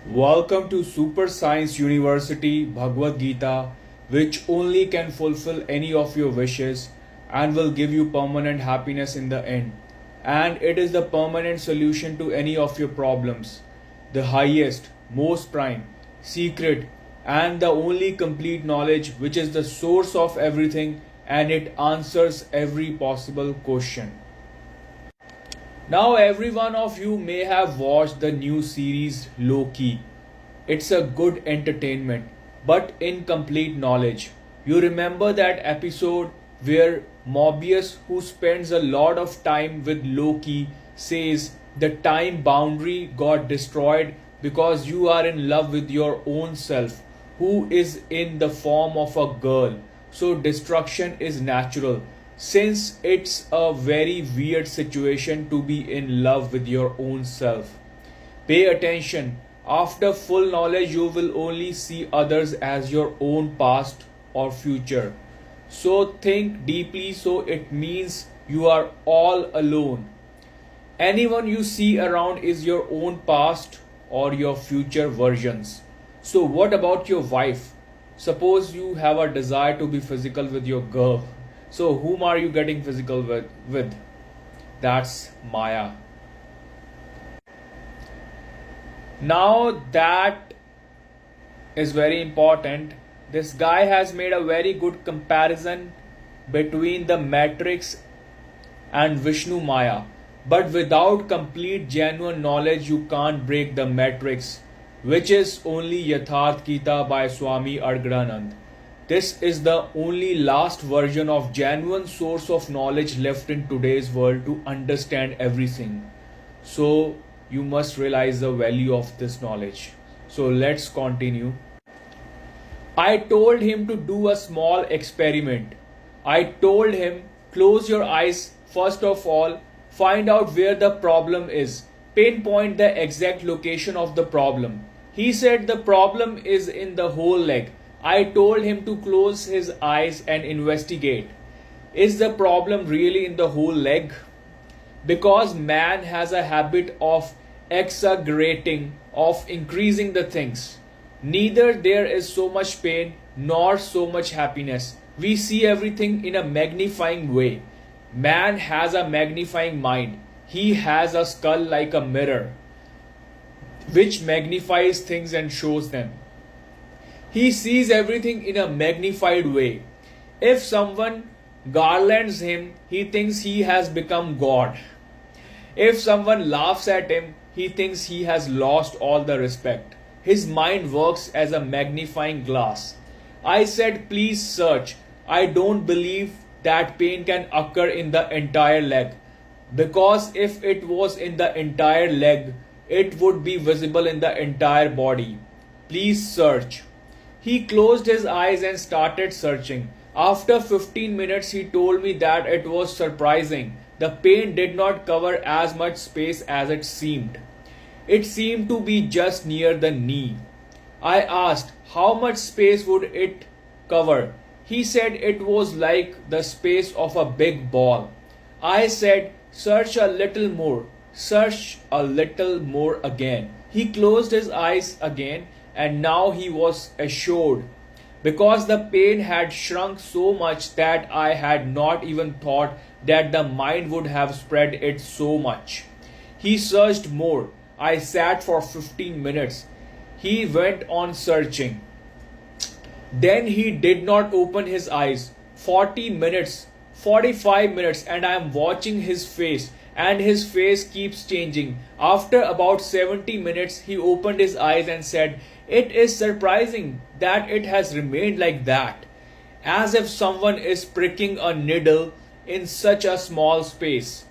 Welcome to Super Science University Bhagavad-Gita, which only can fulfill any of your wishes and will give you permanent happiness in the end. And it is the permanent solution to any of your problems. The highest, most prime, secret, and the only complete knowledge which is the source of everything and it answers every possible question. Now, every one of you may have watched the new series Low Key. It's a good entertainment, but incomplete knowledge. You remember that episode where Mobius, who spends a lot of time with Loki, says the time boundary got destroyed because you are in love with your own self, who is in the form of a girl. So, destruction is natural since it's a very weird situation to be in love with your own self. Pay attention. After full knowledge, you will only see others as your own past or future. So think deeply, so it means you are all alone. Anyone you see around is your own past or your future versions. So, what about your wife? Suppose you have a desire to be physical with your girl. So, whom are you getting physical with? That's Maya. Now, that is very important. This guy has made a very good comparison between the Matrix and Vishnu Maya. But without complete genuine knowledge, you can't break the Matrix, which is only Yatharth Gita by Swami Arganand. This is the only last version of genuine source of knowledge left in today's world to understand everything. So you must realize the value of this knowledge. So let's continue. I told him to do a small experiment. I told him, close your eyes first of all, find out where the problem is, pinpoint the exact location of the problem. He said the problem is in the whole leg. I told him to close his eyes and investigate. Is the problem really in the whole leg? Because man has a habit of exaggerating, of increasing the things. Neither there is so much pain nor so much happiness. We see everything in a magnifying way. Man has a magnifying mind. He has a skull like a mirror, which magnifies things and shows them. He sees everything in a magnified way. If someone garlands him, he thinks he has become God. If someone laughs at him, he thinks he has lost all the respect. His mind works as a magnifying glass. I said, please search. I don't believe that pain can occur in the entire leg. Because if it was in the entire leg, it would be visible in the entire body. Please search. He closed his eyes and started searching. After 15 minutes, he told me that it was surprising. The pain did not cover as much space as it seemed. It seemed to be just near the knee. I asked, how much space would it cover? He said it was like the space of a big ball. I said, search a little more. Search a little more again. He closed his eyes again and now he was assured because the pain had shrunk so much that I had not even thought that the mind would have spread it so much. He searched more. I sat for 15 minutes. He went on searching. Then he did not open his eyes. 40 minutes, 45 minutes, and I am watching his face, and his face keeps changing. After about 70 minutes, he opened his eyes and said, it is surprising that it has remained like that, as if someone is pricking a needle in such a small space,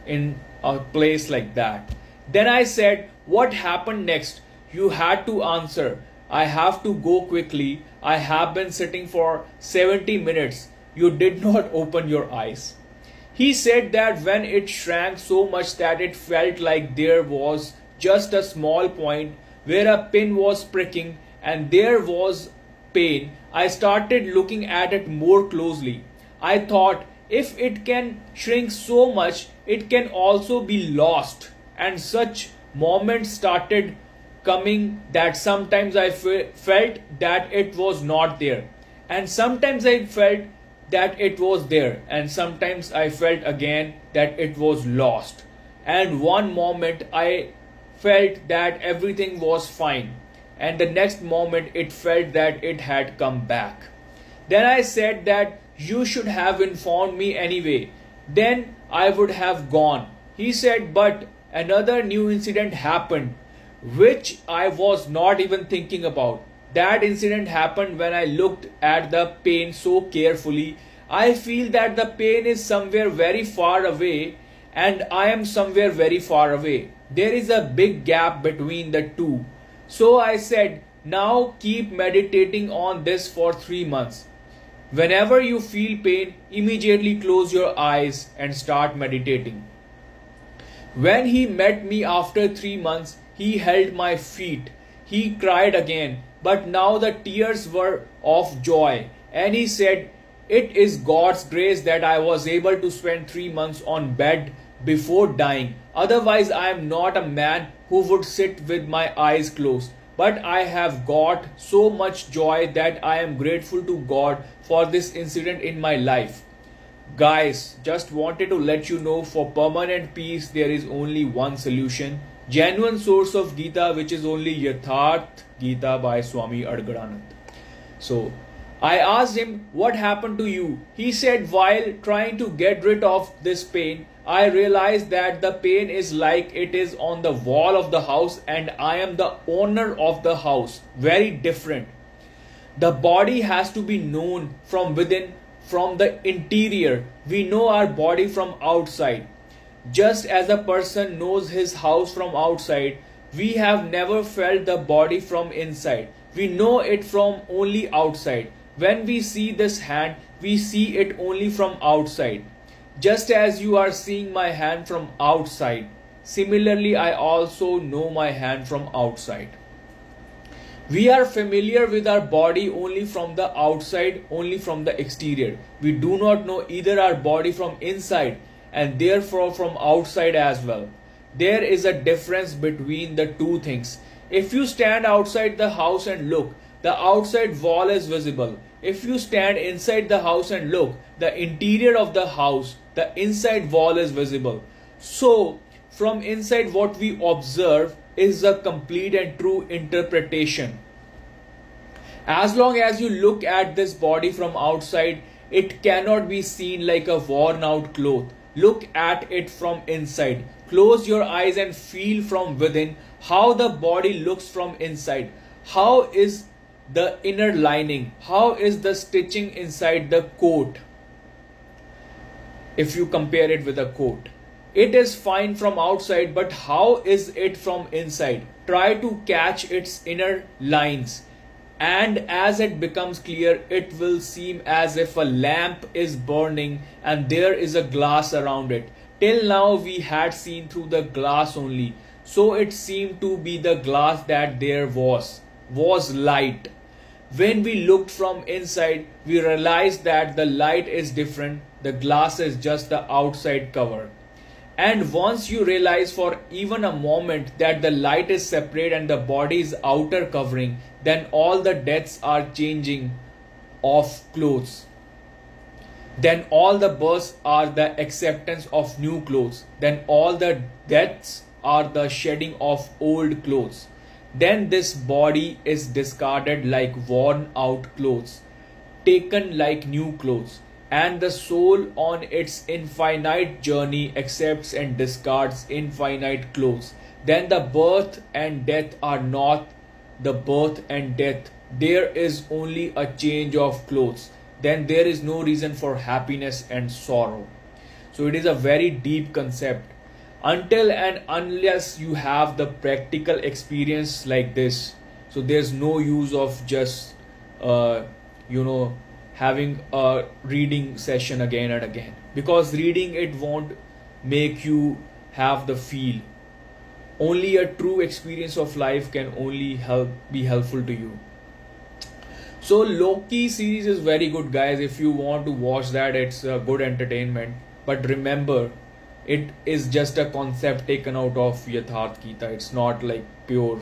in a place like that. Then I said, what happened next? You had to answer. I have to go quickly. I have been sitting for 70 minutes. You did not open your eyes. He said that when it shrank so much that it felt like there was just a small point where a pin was pricking and there was pain, I started looking at it more closely. I thought, if it can shrink so much, it can also be lost. And such moments started coming that sometimes I felt that it was not there, and sometimes I felt that it was there, and sometimes I felt again that it was lost. And one moment I felt that everything was fine, and the next moment it felt that it had come back. Then I said that you should have informed me anyway. Then I would have gone. He said, but another new incident happened, which I was not even thinking about. That incident happened when I looked at the pain so carefully. I feel that the pain is somewhere very far away, and I am somewhere very far away. There is a big gap between the two. So I said, now keep meditating on this for 3 months. Whenever you feel pain, immediately close your eyes and start meditating. When he met me after 3 months, he held my feet. He cried again, but now the tears were of joy. And he said, it is God's grace that I was able to spend 3 months on bed before dying. Otherwise, I am not a man who would sit with my eyes closed. But I have got so much joy that I am grateful to God for this incident in my life. Guys, just wanted to let you know, for permanent peace there is only one solution. Genuine source of Gita, which is only Yatharth Gita by Swami Adgaranand. So I asked him, what happened to you? He said, while trying to get rid of this pain, I realized that the pain is like it is on the wall of the house and I am the owner of the house. Very different. The body has to be known from within, from the interior. We know our body from outside. Just as a person knows his house from outside, we have never felt the body from inside. We know it from only outside. When we see this hand, we see it only from outside. Just as you are seeing my hand from outside, similarly I also know my hand from outside. We are familiar with our body only from the outside, only from the exterior. We do not know either our body from inside and therefore from outside as well. There is a difference between the two things. If you stand outside the house and look, the outside wall is visible. If you stand inside the house and look, the interior of the house, the inside wall is visible. So, from inside what we observe is a complete and true interpretation. As long as you look at this body from outside, it cannot be seen like a worn out cloth. Look at it from inside. Close your eyes and feel from within how the body looks from inside. How is the inner lining? How is the stitching inside the coat? If you compare it with a coat, it is fine from outside, but how is it from inside? Try to catch its inner lines, and as it becomes clear, it will seem as if a lamp is burning and there is a glass around it. Till now we had seen through the glass only, so it seemed to be the glass that there was light. When we looked from inside, we realized that the light is different. The glass is just the outside cover. And once you realize for even a moment that the light is separate and the body's outer covering, then all the deaths are changing of clothes. Then all the births are the acceptance of new clothes. Then all the deaths are the shedding of old clothes. Then this body is discarded like worn out clothes, taken like new clothes, and the soul on its infinite journey accepts and discards infinite clothes. Then the birth and death are not the birth and death. There is only a change of clothes. Then there is no reason for happiness and sorrow. So it is a very deep concept. Until and unless you have the practical experience like this, so there's no use of just having a reading session again and again, because reading it won't make you have the feel. Only a true experience of life can only be helpful to you. So Loki series is very good, guys. If you want to watch that, it's a good entertainment. But remember, it is just a concept taken out of Yatharth Gita. It's not like pure